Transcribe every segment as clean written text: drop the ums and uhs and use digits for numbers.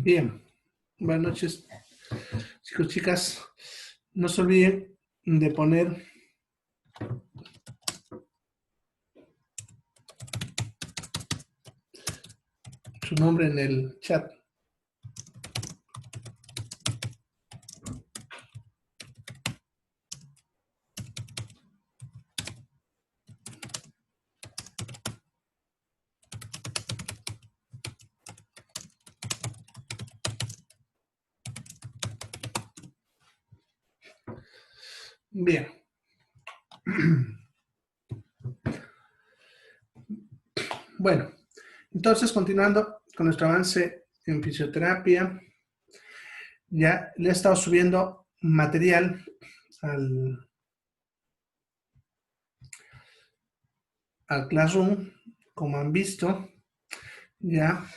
Bien, buenas noches, chicos, chicas. No se olviden de poner su nombre en el chat. Bien. Bueno, entonces continuando con nuestro avance en fisioterapia, ya le he estado subiendo material al Classroom, como han visto, ya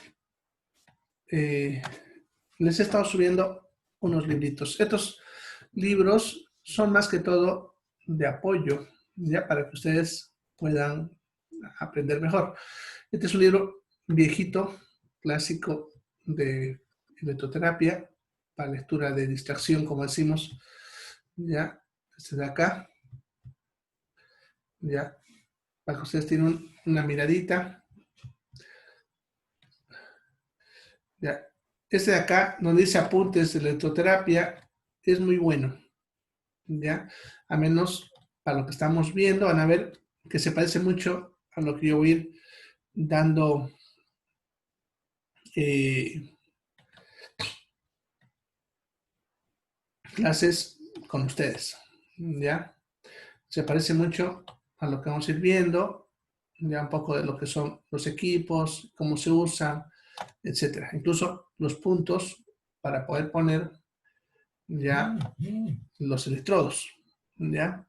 les he estado subiendo unos libritos. Estos libros son más que todo de apoyo, ya para que ustedes puedan aprender mejor. Este es un libro viejito, clásico de electroterapia, para lectura de distracción, como decimos, ya, este de acá, ya, para que ustedes tengan una miradita, ya. Este de acá, donde dice apuntes de electroterapia, es muy bueno, ya, a menos para lo que estamos viendo, van a ver que se parece mucho a lo que yo voy a ir dando clases con ustedes, ¿ya? Se parece mucho a lo que vamos a ir viendo, ya un poco de lo que son los equipos, cómo se usan, etcétera. Incluso los puntos para poder poner ya los electrodos, ¿ya?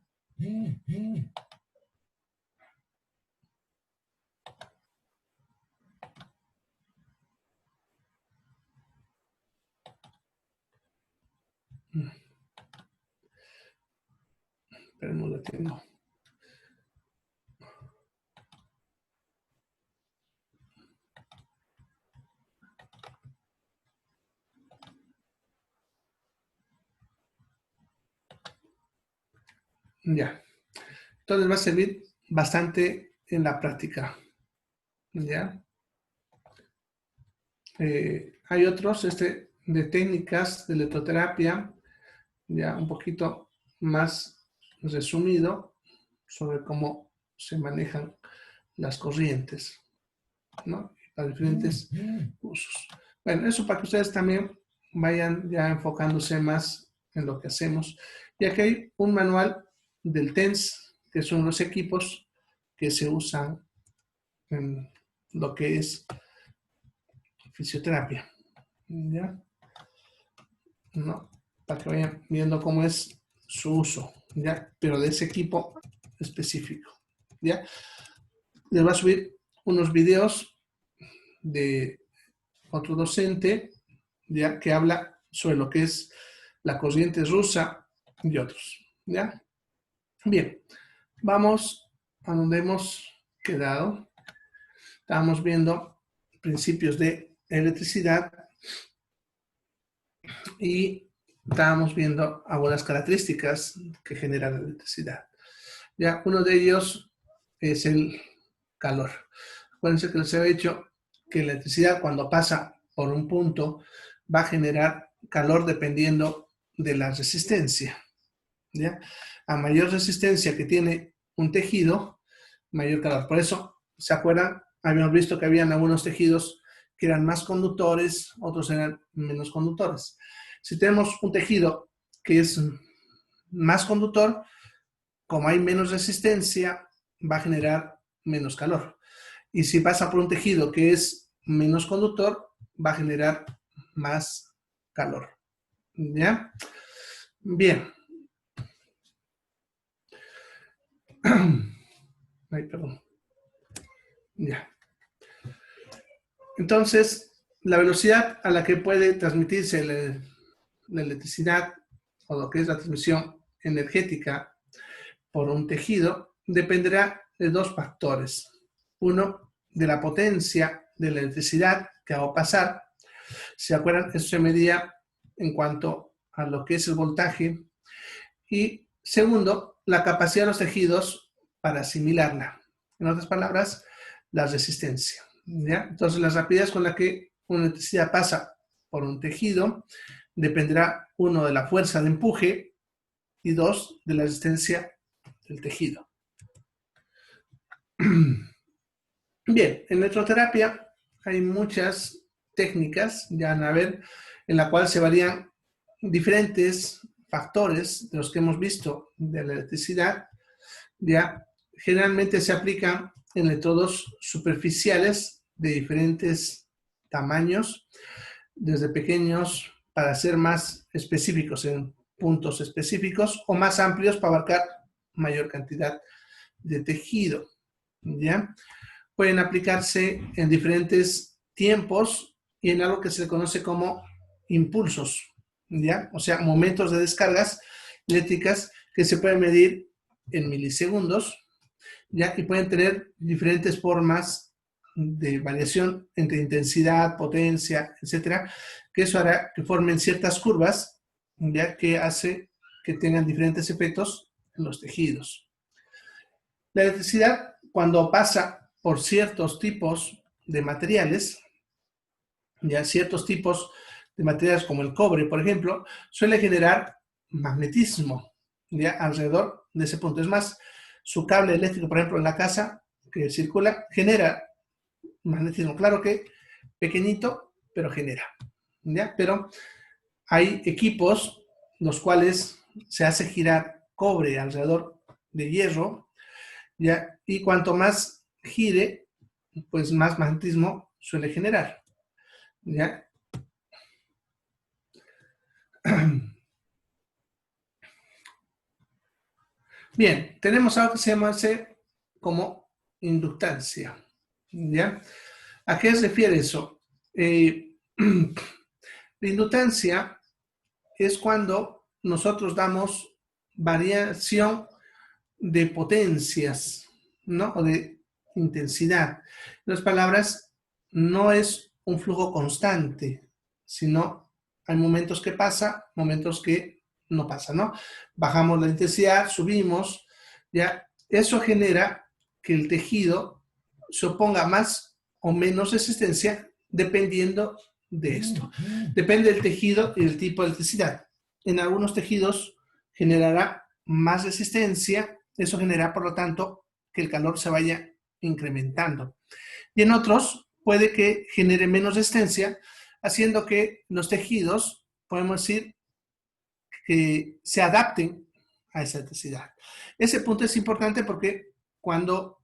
Pero no lo tengo. Ya. Entonces va a servir bastante en la práctica, ¿ya? Hay otros, de técnicas de electroterapia, ya un poquito más resumido sobre cómo se manejan las corrientes, ¿no? Para diferentes usos. Bueno, eso para que ustedes también vayan ya enfocándose más en lo que hacemos. Y aquí hay un manual del TENS, que son los equipos que se usan en lo que es fisioterapia, ¿ya? ¿No? Para que vayan viendo cómo es su uso, ¿ya? Pero de ese equipo específico, ¿ya? Les va a subir unos videos de otro docente, ¿ya? Que habla sobre lo que es la corriente rusa y otros. ¿Ya? Bien, vamos a donde hemos quedado. Estábamos viendo principios de electricidad y estábamos viendo algunas características que generan la electricidad. Ya, uno de ellos es el calor. Acuérdense que les he dicho que la electricidad cuando pasa por un punto va a generar calor dependiendo de la resistencia. ¿Ya? A mayor resistencia que tiene un tejido, mayor calor. Por eso, ¿se acuerdan? Habíamos visto que habían algunos tejidos que eran más conductores, otros eran menos conductores. Si tenemos un tejido que es más conductor, como hay menos resistencia, va a generar menos calor. Y si pasa por un tejido que es menos conductor, va a generar más calor. ¿Ya? Bien. Ay, perdón. Ya. Entonces, la velocidad a la que puede transmitirse la electricidad o lo que es la transmisión energética por un tejido dependerá de dos factores. Uno, de la potencia de la electricidad que hago pasar. ¿Se acuerdan? Eso se medía en cuanto a lo que es el voltaje. Y segundo, la capacidad de los tejidos para asimilarla. En otras palabras, la resistencia. ¿Ya? Entonces, la rapidez con la que una electricidad pasa por un tejido dependerá, uno, de la fuerza de empuje y dos, de la resistencia del tejido. Bien, en electroterapia hay muchas técnicas, ya van a ver, en la cual se varían diferentes factores de los que hemos visto de la electricidad. Ya generalmente se aplican electrodos superficiales de diferentes tamaños, desde pequeños para ser más específicos en puntos específicos o más amplios para abarcar mayor cantidad de tejido. ¿Ya? Pueden aplicarse en diferentes tiempos y en algo que se conoce como impulsos, ¿ya? O sea, momentos de descargas eléctricas que se pueden medir en milisegundos, ¿ya? Y pueden tener diferentes formas de variación entre intensidad, potencia, etcétera, que eso hará que formen ciertas curvas, ¿ya? Que hace que tengan diferentes efectos en los tejidos. La electricidad, cuando pasa por ciertos tipos de materiales, ya ciertos tipos de materiales como el cobre, por ejemplo, suele generar magnetismo, ya alrededor de ese punto. Es más, su cable eléctrico, por ejemplo, en la casa que circula, genera magnetismo. Claro que pequeñito, pero genera, ¿ya? Pero hay equipos los cuales se hace girar cobre alrededor de hierro, ¿ya? Y cuanto más gire, pues más magnetismo suele generar, ¿ya? Bien, tenemos algo que se llama como inductancia, ¿ya? ¿A qué se refiere eso? La inductancia es cuando nosotros damos variación de potencias, ¿no? O de intensidad. En otras palabras, no es un flujo constante, sino hay momentos que pasa, momentos que no pasa, ¿no? Bajamos la intensidad, subimos, ¿ya? Eso genera que el tejido se oponga más o menos resistencia dependiendo de esto. Depende del tejido y del tipo de electricidad. En algunos tejidos generará más resistencia, eso genera, por lo tanto, que el calor se vaya incrementando. Y en otros puede que genere menos resistencia, haciendo que los tejidos, podemos decir, que se adapten a esa electricidad. Ese punto es importante porque cuando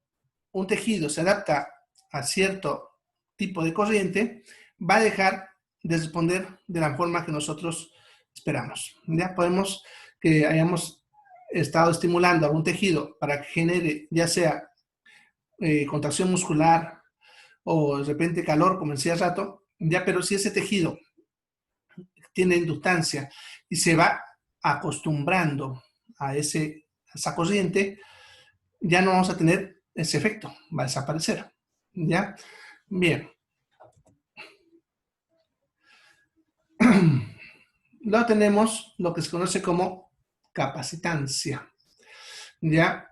un tejido se adapta a cierto tipo de corriente, va a dejar de responder de la forma que nosotros esperamos. Ya podemos que hayamos estado estimulando algún tejido para que genere ya sea contracción muscular o de repente calor, como decía hace rato, ya, pero si ese tejido tiene inductancia y se va acostumbrando a esa corriente, ya no vamos a tener ese efecto, va a desaparecer. ¿Ya? Bien. Luego tenemos lo que se conoce como capacitancia. ¿Ya?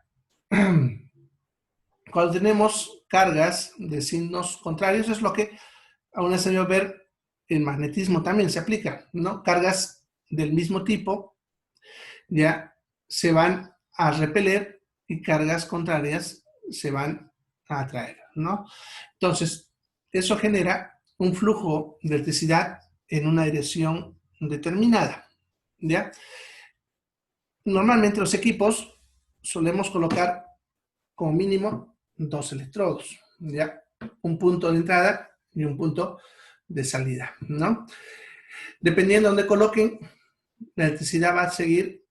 Cuando tenemos cargas de signos contrarios, es lo que aún es necesario ver el magnetismo también se aplica, ¿no? Cargas del mismo tipo ya se van a repeler y cargas contrarias se van a atraer, ¿no? Entonces, eso genera un flujo de electricidad en una dirección determinada, ¿ya? Normalmente los equipos solemos colocar como mínimo 2 electrodos, ¿ya? Un punto de entrada y un punto de salida, ¿no? Dependiendo de dónde coloquen, la electricidad va a seguir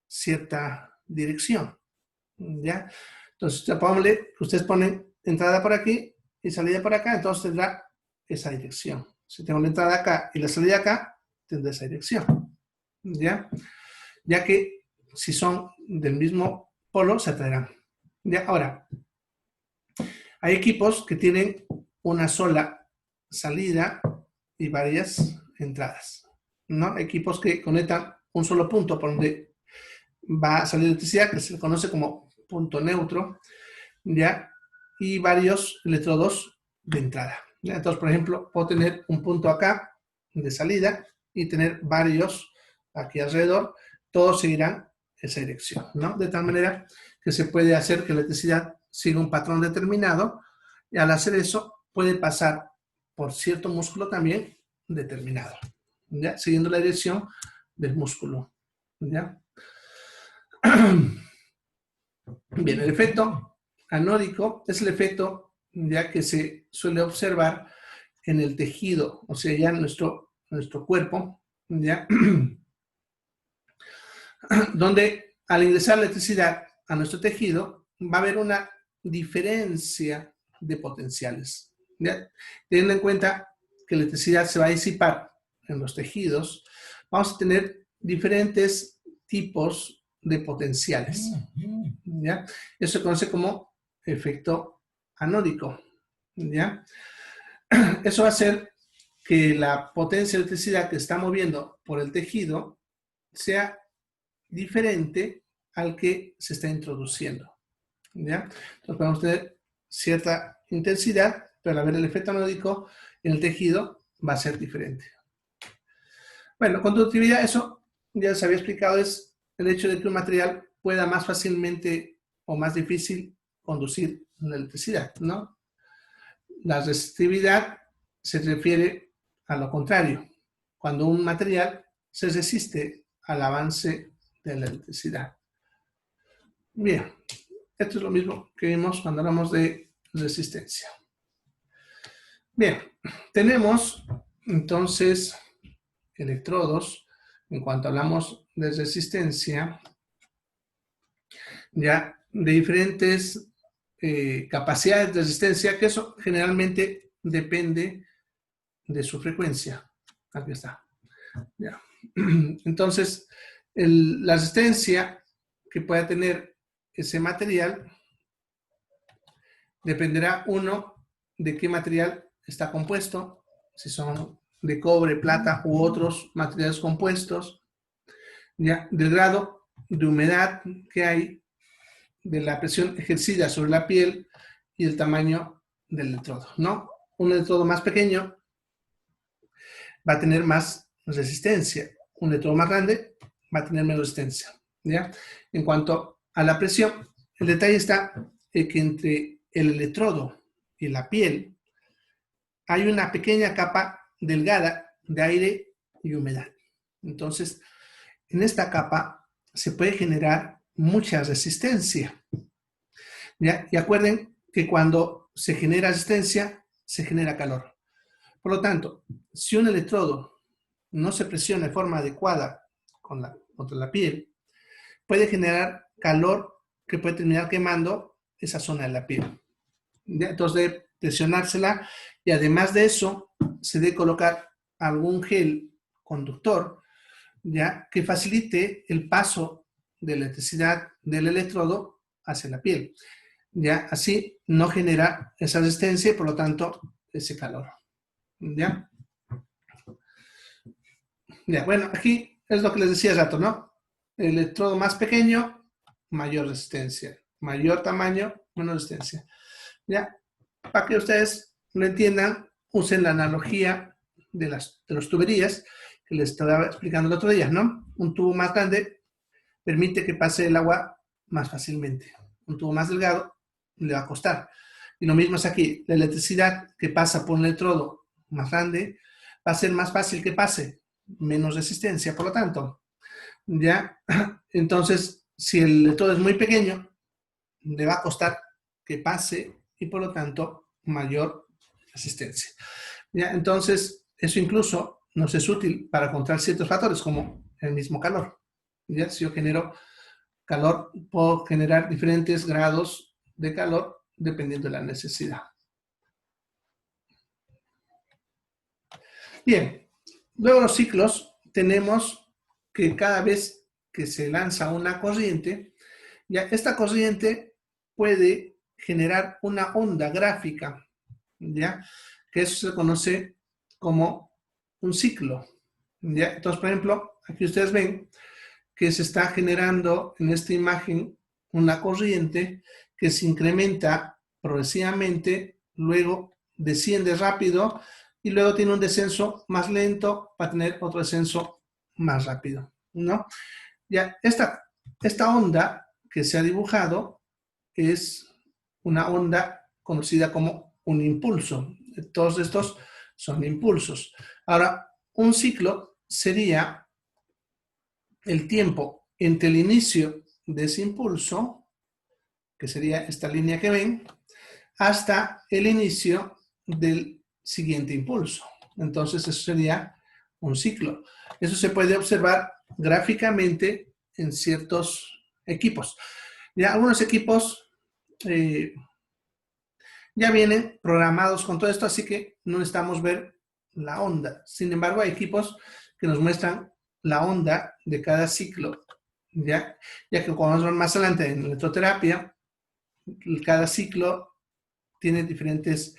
cierta dirección, ¿ya? Entonces, ponle, ustedes ponen entrada por aquí y salida por acá, entonces tendrá esa dirección. Si tengo la entrada acá y la salida acá, tendrá esa dirección, ¿ya? Ya que si son del mismo polo, se atraerán. ¿Ya? Ahora, hay equipos que tienen una sola salida y varias entradas, ¿no? Equipos que conectan un solo punto por donde va a salir electricidad, que se le conoce como punto neutro, ¿ya? Y varios electrodos de entrada, ¿ya? Entonces, por ejemplo, puedo tener un punto acá de salida y tener varios aquí alrededor, todos seguirán esa dirección, ¿no? De tal manera que se puede hacer que la electricidad siga un patrón determinado y al hacer eso puede pasar por cierto músculo también determinado, ¿ya? Siguiendo la dirección del músculo, ¿ya? Bien, el efecto anódico es el efecto ya que se suele observar en el tejido, o sea, ya en nuestro cuerpo, ¿ya? Donde al ingresar la electricidad a nuestro tejido va a haber una diferencia de potenciales, ¿ya? Teniendo en cuenta que la electricidad se va a disipar en los tejidos, vamos a tener diferentes tipos de potenciales, ¿ya? Eso se conoce como efecto anódico, ¿ya? Eso va a hacer que la potencia de electricidad que está moviendo por el tejido sea diferente al que se está introduciendo, ¿ya? Entonces podemos tener cierta intensidad, pero al ver el efecto anódico en el tejido va a ser diferente. Bueno, conductividad, eso ya se había explicado, es el hecho de que un material pueda más fácilmente o más difícil conducir la electricidad, ¿no? La resistividad se refiere a lo contrario, cuando un material se resiste al avance de la electricidad. Bien, esto es lo mismo que vimos cuando hablamos de resistencia. Bien, tenemos entonces electrodos. En cuanto hablamos de resistencia, ya de diferentes capacidades de resistencia, que eso generalmente depende de su frecuencia. Aquí está. Ya. Entonces, la resistencia que pueda tener ese material dependerá, uno, de qué material está compuesto, si son de cobre, plata u otros materiales compuestos, ya, del grado de humedad que hay, de la presión ejercida sobre la piel y el tamaño del electrodo, ¿no? Un electrodo más pequeño va a tener más resistencia, un electrodo más grande va a tener menos resistencia, ¿ya? En cuanto a la presión, el detalle está en que entre el electrodo y la piel hay una pequeña capa delgada de aire y humedad. Entonces, en esta capa se puede generar mucha resistencia, ¿ya? Y acuerden que cuando se genera resistencia, se genera calor. Por lo tanto, si un electrodo no se presiona de forma adecuada contra la piel, puede generar calor que puede terminar quemando esa zona de la piel. ¿Ya? Entonces debe presionársela y además de eso se debe colocar algún gel conductor ya que facilite el paso de electricidad del electrodo hacia la piel. Ya así no genera esa resistencia y por lo tanto ese calor. Ya, ya, bueno, aquí es lo que les decía hace rato, ¿no? El electrodo más pequeño, mayor resistencia. Mayor tamaño, menor resistencia. Ya, para que ustedes lo entiendan, usen la analogía de las tuberías que les estaba explicando el otro día, ¿no? Un tubo más grande permite que pase el agua más fácilmente. Un tubo más delgado le va a costar. Y lo mismo es aquí. La electricidad que pasa por un electrodo más grande va a ser más fácil que pase, menos resistencia, por lo tanto. ¿Ya? Entonces, si el electrodo es muy pequeño, le va a costar que pase y por lo tanto mayor resistencia. ¿Ya? Entonces, eso incluso nos es útil para controlar ciertos factores como el mismo calor. ¿Ya? Si yo genero calor, puedo generar diferentes grados de calor dependiendo de la necesidad. Bien, luego los ciclos tenemos que cada vez que se lanza una corriente, ya esta corriente puede generar una onda gráfica, ya que eso se conoce como un ciclo. ¿Ya? Entonces, por ejemplo, aquí ustedes ven que se está generando en esta imagen una corriente que se incrementa progresivamente, luego desciende rápido y luego tiene un descenso más lento para tener otro descenso más rápido, ¿no? Ya, esta onda que se ha dibujado es una onda conocida como un impulso. Todos estos son impulsos. Ahora, un ciclo sería el tiempo entre el inicio de ese impulso, que sería esta línea que ven, hasta el inicio del siguiente impulso. Entonces, eso sería un ciclo. Eso se puede observar gráficamente en ciertos equipos. Ya algunos equipos ya vienen programados con todo esto, así que no necesitamos ver la onda. Sin embargo, hay equipos que nos muestran la onda de cada ciclo, ya que cuando vamos más adelante en electroterapia, cada ciclo tiene diferentes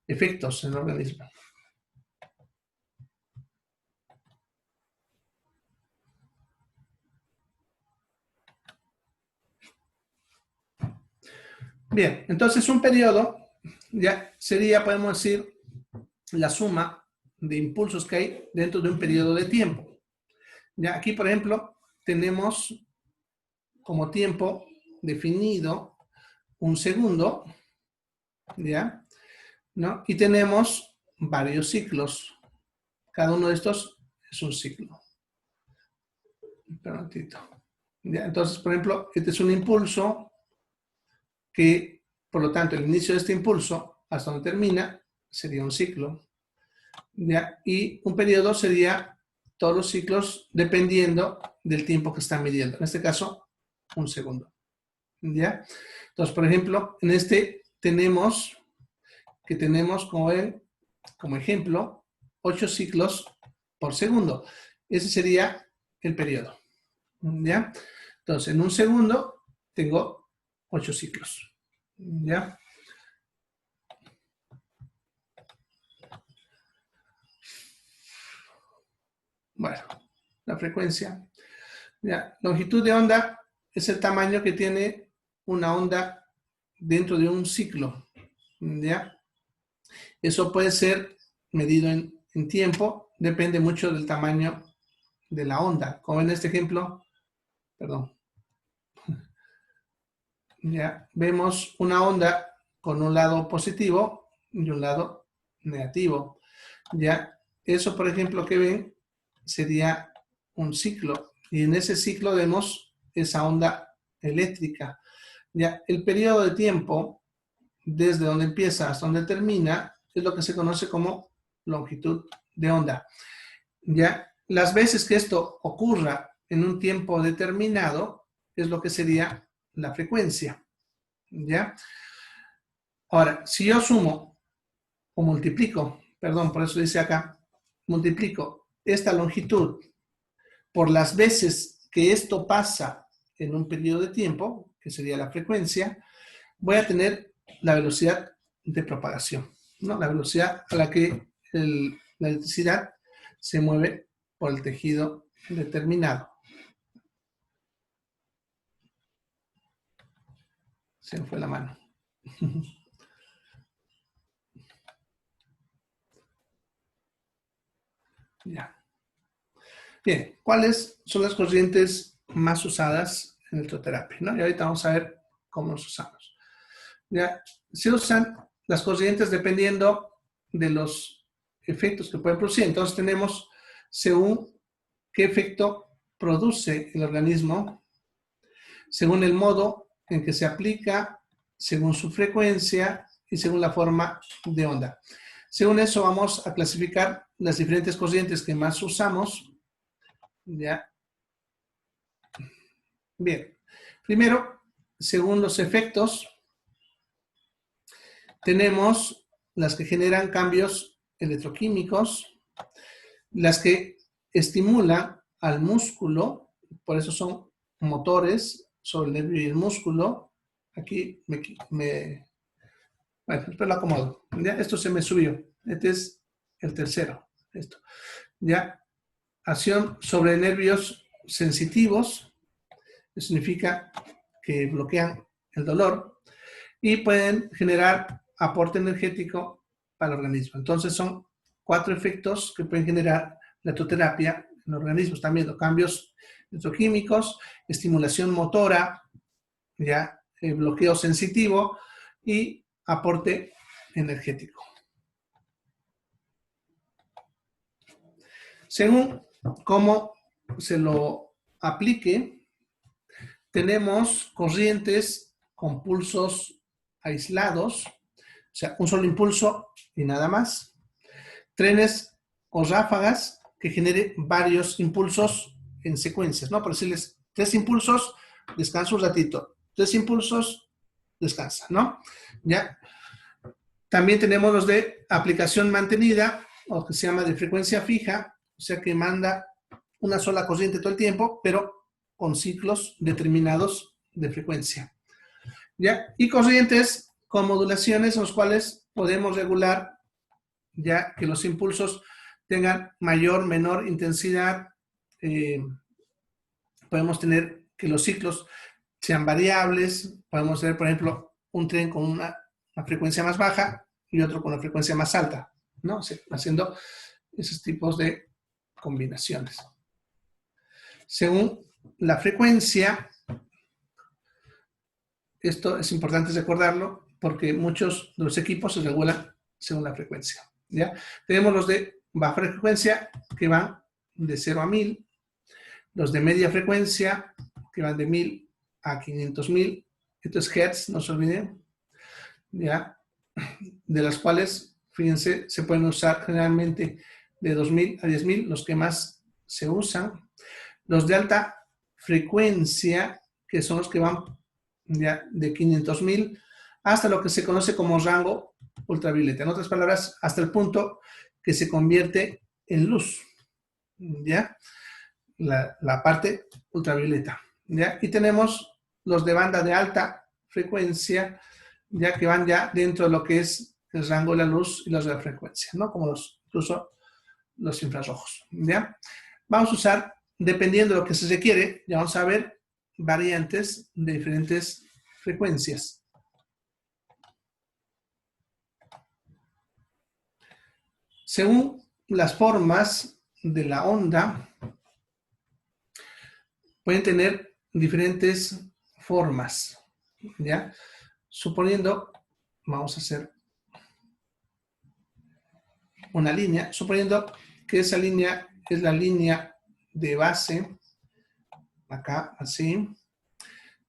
efectos en el organismo. Bien, entonces un periodo ya sería, podemos decir, la suma de impulsos que hay dentro de un periodo de tiempo. Ya aquí, por ejemplo, tenemos como tiempo definido un segundo, ¿ya? ¿No? Y tenemos varios ciclos. Cada uno de estos es un ciclo. ¿Ya? Entonces, por ejemplo, este es un impulso que, por lo tanto, el inicio de este impulso hasta donde termina sería un ciclo. ¿Ya? Y un periodo sería todos los ciclos dependiendo del tiempo que están midiendo. En este caso, un segundo. ¿Ya? Entonces, por ejemplo, en este tenemos, como ven, como ejemplo, 8 ciclos por segundo. Ese sería el periodo. ¿Ya? Entonces, en un segundo tengo 8 ciclos. ¿Ya? Bueno, la frecuencia. ¿Ya? Longitud de onda es el tamaño que tiene una onda dentro de un ciclo. ¿Ya? Eso puede ser medido en tiempo, depende mucho del tamaño de la onda. Como en este ejemplo, perdón, ya vemos una onda con un lado positivo y un lado negativo. Ya, eso por ejemplo que ven sería un ciclo y en ese ciclo vemos esa onda eléctrica. Ya, el periodo de tiempo desde donde empieza hasta donde termina es lo que se conoce como longitud de onda. Ya, las veces que esto ocurra en un tiempo determinado es lo que sería la frecuencia. ¿Ya? Ahora, si yo sumo o multiplico, perdón, por eso dice acá, multiplico esta longitud por las veces que esto pasa en un periodo de tiempo, que sería la frecuencia, voy a tener la velocidad de propagación, ¿no? La velocidad a la que la electricidad se mueve por el tejido determinado. Se me fue la mano. Ya. Bien, ¿cuáles son las corrientes más usadas en electroterapia, ¿no? Y ahorita vamos a ver cómo los usamos. Ya, se usan las corrientes dependiendo de los efectos que pueden producir. Entonces tenemos según qué efecto produce el organismo, según el modo en que se aplica, según su frecuencia y según la forma de onda. Según eso vamos a clasificar las diferentes corrientes que más usamos. ¿Ya? Bien. Primero, según los efectos, tenemos las que generan cambios electroquímicos, las que estimulan al músculo, por eso son motores sobre el nervio y el músculo. Aquí bueno, después lo acomodo. ¿Ya? Esto se me subió. Este es el tercero. Esto. ¿Ya? Acción sobre nervios sensitivos. Eso significa que bloquean el dolor y pueden generar aporte energético para el organismo. Entonces son 4 efectos que pueden generar la electroterapia en el organismo. Están viendo cambios electroquímicos, estimulación motora, ya, bloqueo sensitivo y aporte energético. Según cómo se lo aplique, tenemos corrientes con pulsos aislados, o sea, un solo impulso y nada más. Trenes o ráfagas que genere varios impulsos en secuencias, ¿no? Por decirles, 3 impulsos, descansa un ratito. 3 impulsos, descansa, ¿no? Ya. También tenemos los de aplicación mantenida, o que se llama de frecuencia fija, o sea que manda una sola corriente todo el tiempo, pero con ciclos determinados de frecuencia. ¿Ya? Y corrientes con modulaciones en los cuales podemos regular ya que los impulsos tengan mayor, menor intensidad. Podemos tener que los ciclos sean variables. Podemos tener, por ejemplo, un tren con una frecuencia más baja y otro con una frecuencia más alta, ¿no? O sea, haciendo esos tipos de combinaciones. Según la frecuencia, esto es importante recordarlo porque muchos de los equipos se regulan según la frecuencia. ¿Ya? Tenemos los de baja frecuencia que van de 0 a 1000, los de media frecuencia que van de 1000 a 500.000, esto es Hertz, no se olviden, ¿ya? De las cuales, fíjense, se pueden usar generalmente de 2000 a 10.000, los que más se usan. Los de alta frecuencia, que son los que van ya de 500.000 hasta lo que se conoce como rango ultravioleta. En otras palabras, hasta el punto que se convierte en luz, ¿ya? La parte ultravioleta, ¿ya? Y tenemos los de banda de alta frecuencia, ya que van ya dentro de lo que es el rango de la luz y los de la frecuencia, ¿no? Como incluso los infrarrojos, ¿ya? Vamos a usar, dependiendo de lo que se requiere, ya vamos a ver variantes de diferentes frecuencias. Según las formas de la onda, pueden tener diferentes formas, ¿ya? Suponiendo, vamos a hacer una línea, suponiendo que esa línea es la línea de base, acá, así,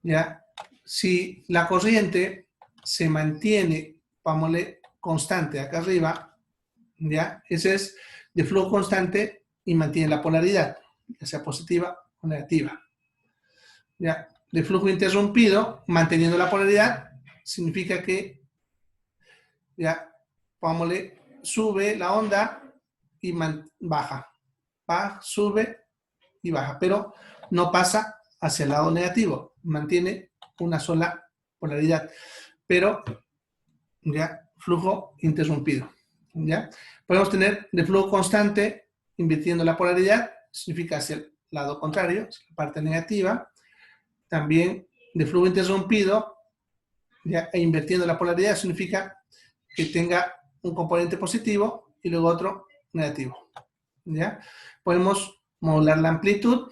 ¿ya? Si la corriente se mantiene, vámonos, constante acá arriba, ¿ya? Ese es de flujo constante y mantiene la polaridad, ya sea positiva o negativa. ¿Ya? De flujo interrumpido, manteniendo la polaridad, significa que, ya, vámonos, sube la onda y baja. Baja, sube y baja, pero no pasa hacia el lado negativo, mantiene una sola polaridad, pero ya flujo interrumpido. ¿Ya? Podemos tener de flujo constante invirtiendo la polaridad, significa hacia el lado contrario, la parte negativa. También de flujo interrumpido, ¿ya? E invirtiendo la polaridad significa que tenga un componente positivo y luego otro negativo. ¿Ya? Podemos modular la amplitud,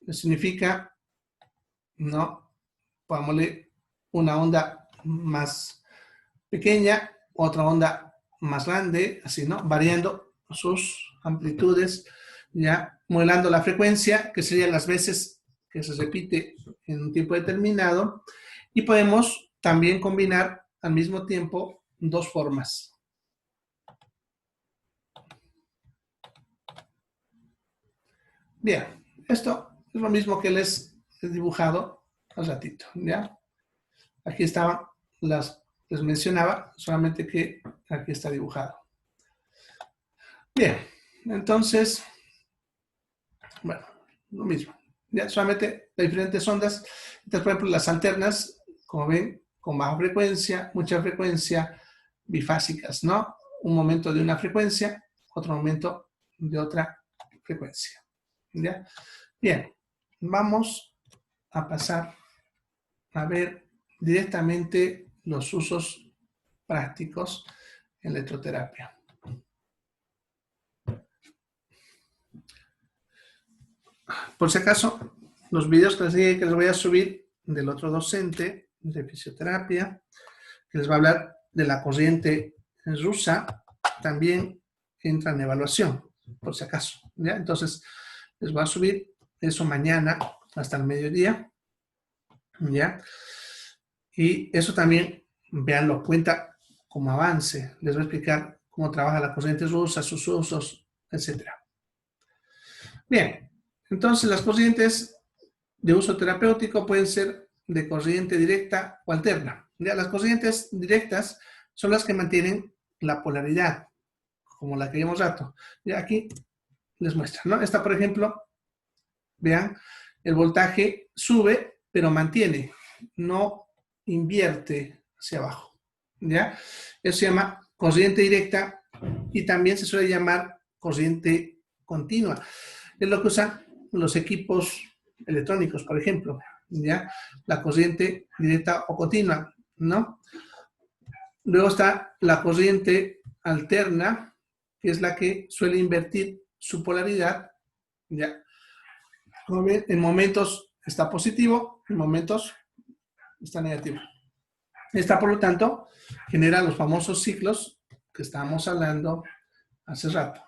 que significa, ¿no? Pongámosle una onda más pequeña, otra onda más grande, así, ¿no? Variando sus amplitudes, ya modelando la frecuencia, que serían las veces que se repite en un tiempo determinado, y podemos también combinar al mismo tiempo dos formas. Bien, esto es lo mismo que les he dibujado hace ratito, ¿ya? Aquí estaban les mencionaba, solamente que aquí está dibujado. Bien, entonces, bueno, lo mismo. Ya solamente las diferentes ondas. Entonces, por ejemplo, las alternas, como ven, con baja frecuencia, mucha frecuencia, bifásicas, ¿no? Un momento de una frecuencia, otro momento de otra frecuencia. ¿Ya? Bien, vamos a pasar a ver directamente los usos prácticos en electroterapia. Por si acaso, los videos que les voy a subir del otro docente de fisioterapia, que les va a hablar de la corriente rusa, también entra en evaluación, por si acaso. ¿Ya? Entonces, les voy a subir eso mañana hasta el mediodía. ¿Ya? Y eso también, véanlo, cuenta como avance. Les voy a explicar cómo trabaja la corriente rusa, sus usos, etc. Bien, entonces las corrientes de uso terapéutico pueden ser de corriente directa o alterna. ¿Ya? Las corrientes directas son las que mantienen la polaridad, como la que vimos rato. Ya aquí les muestra, ¿no? Esta, por ejemplo, vean, el voltaje sube, pero mantiene, no invierte hacia abajo. ¿Ya? Eso se llama corriente directa y también se suele llamar corriente continua. Es lo que usan los equipos electrónicos, por ejemplo, ¿ya? La corriente directa o continua, ¿no? Luego está la corriente alterna, que es la que suele invertir su polaridad, ¿ya? Como ven, en momentos está positivo, en momentos está negativo. Esta, por lo tanto, genera los famosos ciclos que estábamos hablando hace rato.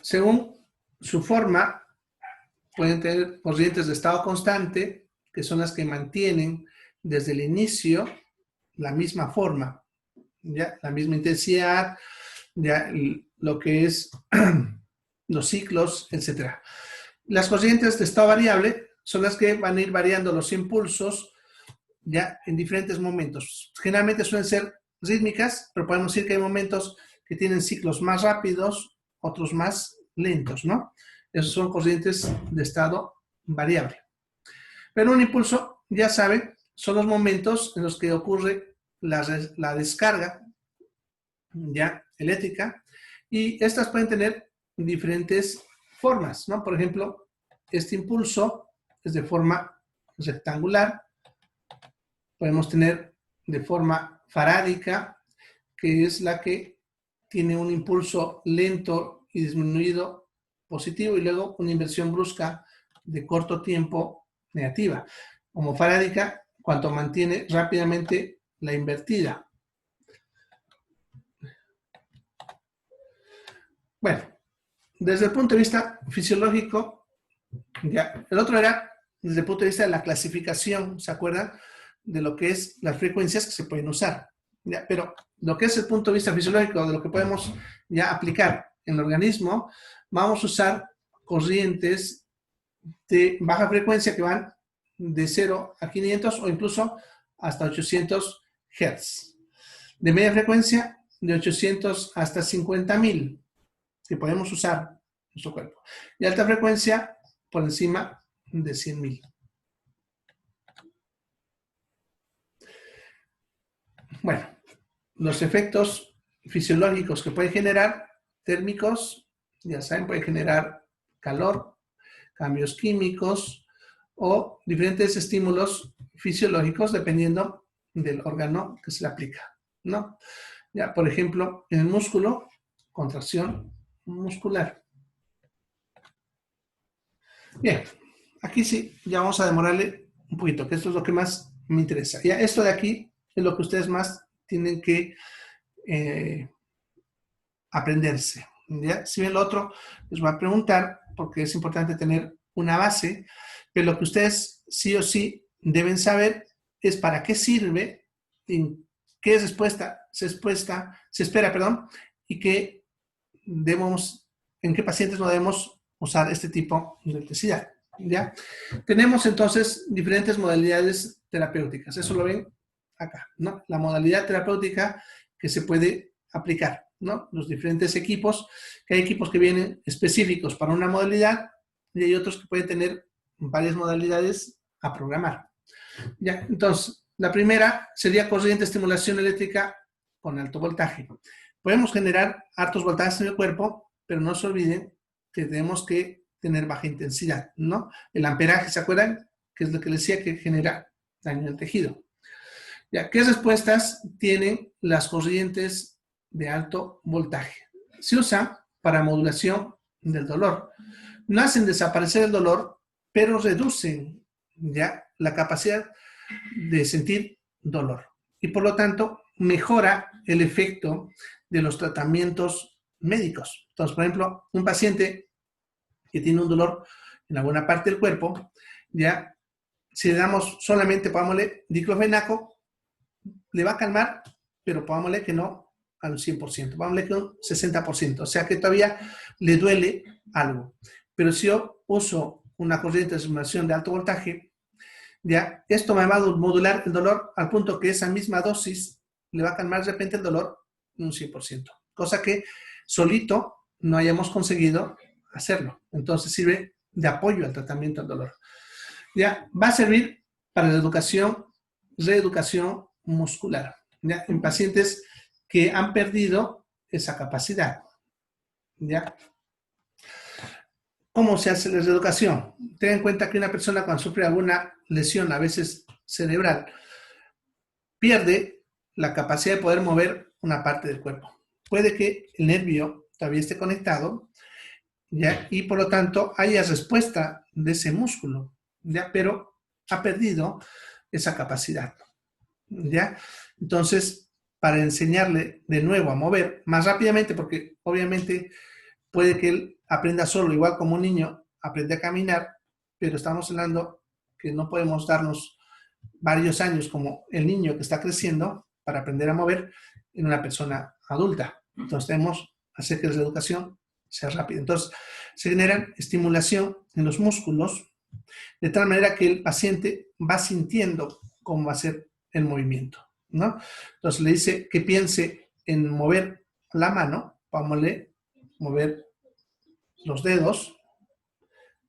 Según su forma, pueden tener corrientes de estado constante, que son las que mantienen desde el inicio la misma forma, ¿ya? La misma intensidad, ¿ya? Lo que es los ciclos, etc. Las corrientes de estado variable son las que van a ir variando los impulsos, ¿ya? En diferentes momentos. Generalmente suelen ser rítmicas, pero podemos decir que hay momentos que tienen ciclos más rápidos, otros más lentos, ¿no? Esos son corrientes de estado variable. Pero un impulso, ya saben, son los momentos en los que ocurre la descarga, ya, eléctrica, y estas pueden tener diferentes formas, ¿no? Por ejemplo, este impulso es de forma rectangular. Podemos tener de forma farádica, que es la que tiene un impulso lento y disminuido positivo y luego una inversión brusca de corto tiempo negativa. Como farádica, cuanto mantiene rápidamente la invertida. Bueno, desde el punto de vista fisiológico, ya, el otro era desde el punto de vista de la clasificación, ¿se acuerdan? De lo que es las frecuencias que se pueden usar. ¿Ya? Pero lo que es el punto de vista fisiológico, de lo que podemos ya aplicar en el organismo, vamos a usar corrientes de baja frecuencia que van de 0 a 500 o incluso hasta 800 Hz. De media frecuencia, de 800 hasta 50.000, que podemos usar en nuestro cuerpo. Y alta frecuencia, por encima de 100.000. Bueno, los efectos fisiológicos que puede generar, térmicos, ya saben, puede generar calor, cambios químicos o diferentes estímulos fisiológicos dependiendo del órgano que se le aplica, ¿no? Ya, por ejemplo, en el músculo, contracción muscular. Bien, aquí sí, ya vamos a demorarle un poquito, que esto es lo que más me interesa. Ya, esto de aquí es lo que ustedes más tienen que aprenderse. ¿Ya? Si bien lo otro, les voy a preguntar, porque es importante tener una base, pero lo que ustedes sí o sí deben saber es para qué sirve, en qué respuesta se espera, y qué debemos, en qué pacientes no debemos usar este tipo de electricidad. ¿Ya? Tenemos entonces diferentes modalidades terapéuticas. Eso lo ven acá, ¿no? La modalidad terapéutica que se puede aplicar, ¿no? Los diferentes equipos, que hay equipos que vienen específicos para una modalidad y hay otros que pueden tener varias modalidades a programar. ¿Ya? Entonces, la primera sería corriente de estimulación eléctrica con alto voltaje. Podemos generar altos voltajes en el cuerpo, pero no se olviden que tenemos que tener baja intensidad, ¿no? El amperaje, ¿se acuerdan? Que es lo que les decía que genera daño al tejido. ¿Ya? ¿Qué respuestas tienen las corrientes de alto voltaje? Se usa para modulación del dolor. No hacen desaparecer el dolor, pero reducen ya la capacidad de sentir dolor. Y por lo tanto, mejora el efecto de los tratamientos médicos. Entonces, por ejemplo, un paciente que tiene un dolor en alguna parte del cuerpo, ya, si le damos solamente, pongámosle, diclofenaco, le va a calmar, pero pongámosle que no al 100%, pongámosle que un 60%, o sea que todavía le duele algo. Pero si yo uso una corriente de estimulación de alto voltaje, ya, esto me va a modular el dolor al punto que esa misma dosis le va a calmar de repente el dolor un 100%, cosa que solito no hayamos conseguido hacerlo. Entonces sirve de apoyo al tratamiento del dolor. Ya, va a servir para la reeducación muscular, ¿ya? En pacientes que han perdido esa capacidad, ¿ya? ¿Cómo se hace la reeducación? Ten en cuenta que una persona cuando sufre alguna lesión, a veces cerebral, pierde la capacidad de poder mover una parte del cuerpo. Puede que el nervio todavía esté conectado, ¿ya? Y por lo tanto haya respuesta de ese músculo, ¿ya? Pero ha perdido esa capacidad, ¿ya? Entonces, para enseñarle de nuevo a mover más rápidamente, porque obviamente puede que él aprenda solo, igual como un niño aprende a caminar, pero estamos hablando que no podemos darnos varios años como el niño que está creciendo para aprender a mover en una persona adulta. Entonces tenemos que hacer que la educación sea rápida. Entonces se genera estimulación en los músculos de tal manera que el paciente va sintiendo cómo va a ser el movimiento, ¿no? Entonces le dice que piense en mover la mano, vámonos mover los dedos,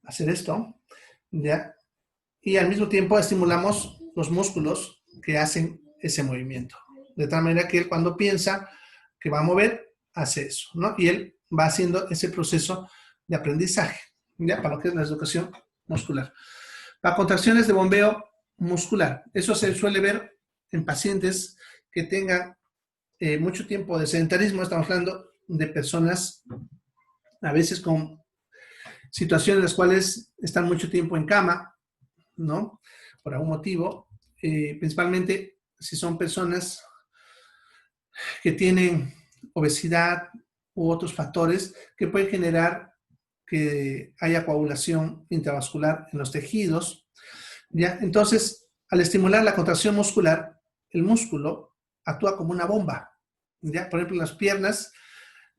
hacer esto, ¿ya? Y al mismo tiempo estimulamos los músculos que hacen ese movimiento. De tal manera que él cuando piensa que va a mover, hace eso, ¿no? Y él va haciendo ese proceso de aprendizaje, ¿ya? Para lo que es la educación muscular. Para contracciones de bombeo muscular. Eso se suele ver en pacientes que tengan mucho tiempo de sedentarismo. Estamos hablando de personas a veces con situaciones en las cuales están mucho tiempo en cama, ¿no? Por algún motivo, principalmente si son personas que tienen obesidad u otros factores que pueden generar que haya coagulación intravascular en los tejidos, ¿ya? Entonces, al estimular la contracción muscular, el músculo actúa como una bomba, ¿ya? Por ejemplo, en las piernas,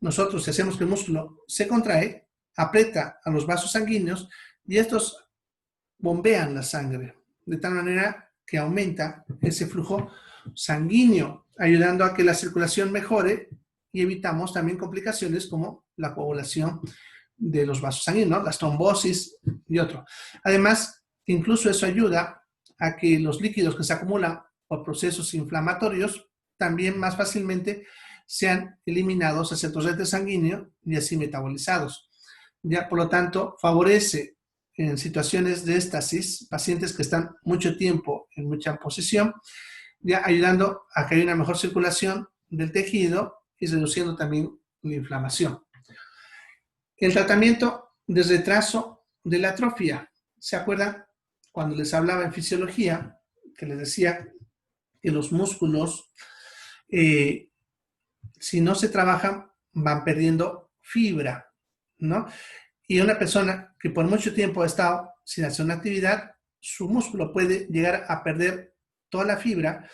nosotros si hacemos que el músculo se contrae, aprieta a los vasos sanguíneos y estos bombean la sangre, de tal manera que aumenta ese flujo sanguíneo, ayudando a que la circulación mejore y evitamos también complicaciones como la coagulación de los vasos sanguíneos, las trombosis y otro. Además, incluso eso ayuda a que los líquidos que se acumulan por procesos inflamatorios también más fácilmente sean eliminados hacia el torrente sanguíneo y así metabolizados. Ya, por lo tanto, favorece en situaciones de éstasis, pacientes que están mucho tiempo en mucha posición, ya ayudando a que haya una mejor circulación del tejido y reduciendo también la inflamación. El tratamiento de retraso de la atrofia. ¿Se acuerdan cuando les hablaba en fisiología que les decía que los músculos, si no se trabajan, van perdiendo fibra, ¿no? Y una persona que por mucho tiempo ha estado sin hacer una actividad, su músculo puede llegar a perder toda la fibra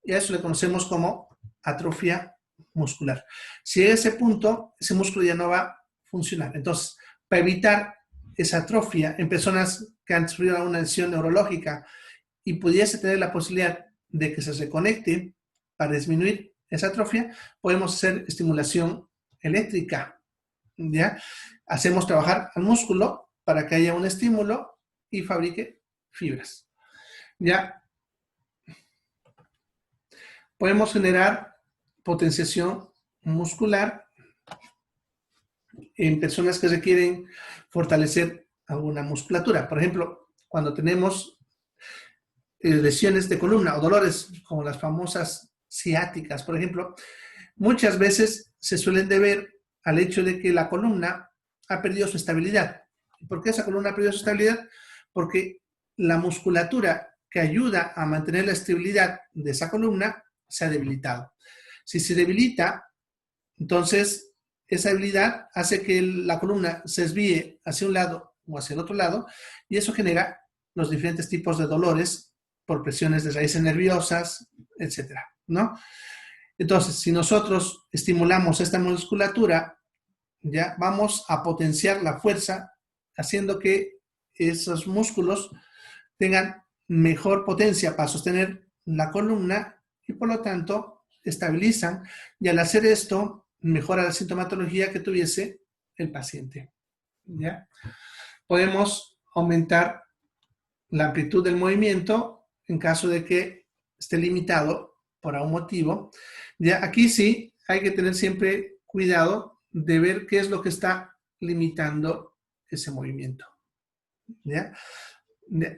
y a eso le conocemos como atrofia muscular. Si llega a ese punto, ese músculo ya no va a funcionar. Entonces, para evitar esa atrofia en personas que han sufrido una lesión neurológica y pudiese tener la posibilidad de que se reconecte para disminuir esa atrofia, podemos hacer estimulación eléctrica, ¿ya? Hacemos trabajar al músculo para que haya un estímulo y fabrique fibras, ¿ya? Podemos generar potenciación muscular en personas que requieren fortalecer alguna musculatura. Por ejemplo, cuando tenemos lesiones de columna o dolores como las famosas ciáticas, por ejemplo, muchas veces se suelen deber al hecho de que la columna ha perdido su estabilidad. ¿Por qué esa columna ha perdido su estabilidad? Porque la musculatura que ayuda a mantener la estabilidad de esa columna se ha debilitado. Si se debilita, entonces esa debilidad hace que la columna se desvíe hacia un lado o hacia el otro lado y eso genera los diferentes tipos de dolores por presiones de raíces nerviosas, etcétera, ¿no? Entonces, si nosotros estimulamos esta musculatura, ya vamos a potenciar la fuerza, haciendo que esos músculos tengan mejor potencia para sostener la columna y por lo tanto estabilizan y al hacer esto mejora la sintomatología que tuviese el paciente, ¿ya? Podemos aumentar la amplitud del movimiento en caso de que esté limitado por algún motivo. Ya aquí sí hay que tener siempre cuidado de ver qué es lo que está limitando ese movimiento, ¿ya?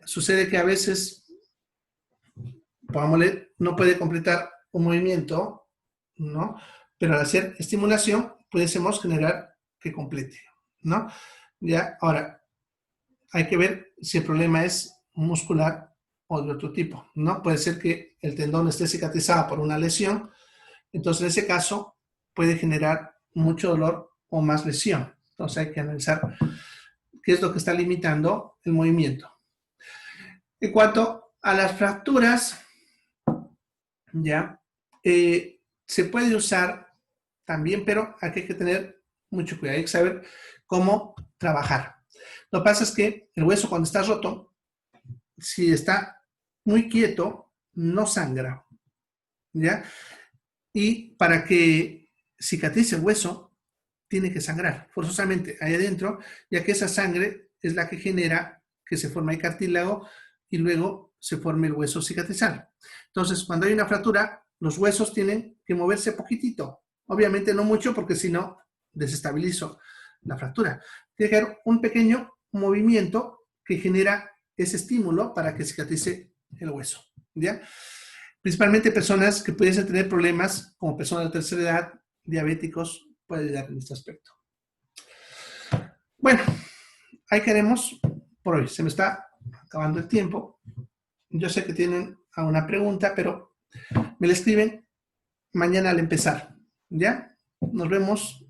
Sucede que a veces, pongámosle, no puede completar un movimiento, ¿no? Pero al hacer estimulación, pudiésemos generar que complete, ¿no? Ya, ahora, hay que ver si el problema es muscular o de otro tipo, ¿no? Puede ser que el tendón esté cicatrizado por una lesión, entonces en ese caso puede generar mucho dolor o más lesión. Entonces hay que analizar qué es lo que está limitando el movimiento. En cuanto a las fracturas, ya, se puede usar también, pero aquí hay que tener mucho cuidado, hay que saber cómo trabajar. Lo que pasa es que el hueso cuando está roto, si está muy quieto, no sangra, ¿ya? Y para que cicatrice el hueso, tiene que sangrar forzosamente ahí adentro, ya que esa sangre es la que genera que se forme el cartílago y luego se forme el hueso cicatrizal. Entonces, cuando hay una fractura, los huesos tienen que moverse poquitito. Obviamente no mucho, porque si no, desestabilizo la fractura. Tiene que haber un pequeño movimiento que genera ese estímulo para que cicatrice el hueso, ¿ya? Principalmente personas que pudiesen tener problemas, como personas de tercera edad, diabéticos, puede ayudar en este aspecto. Bueno, ahí quedamos por hoy. Se me está acabando el tiempo. Yo sé que tienen alguna pregunta, pero me la escriben mañana al empezar, ¿ya? Nos vemos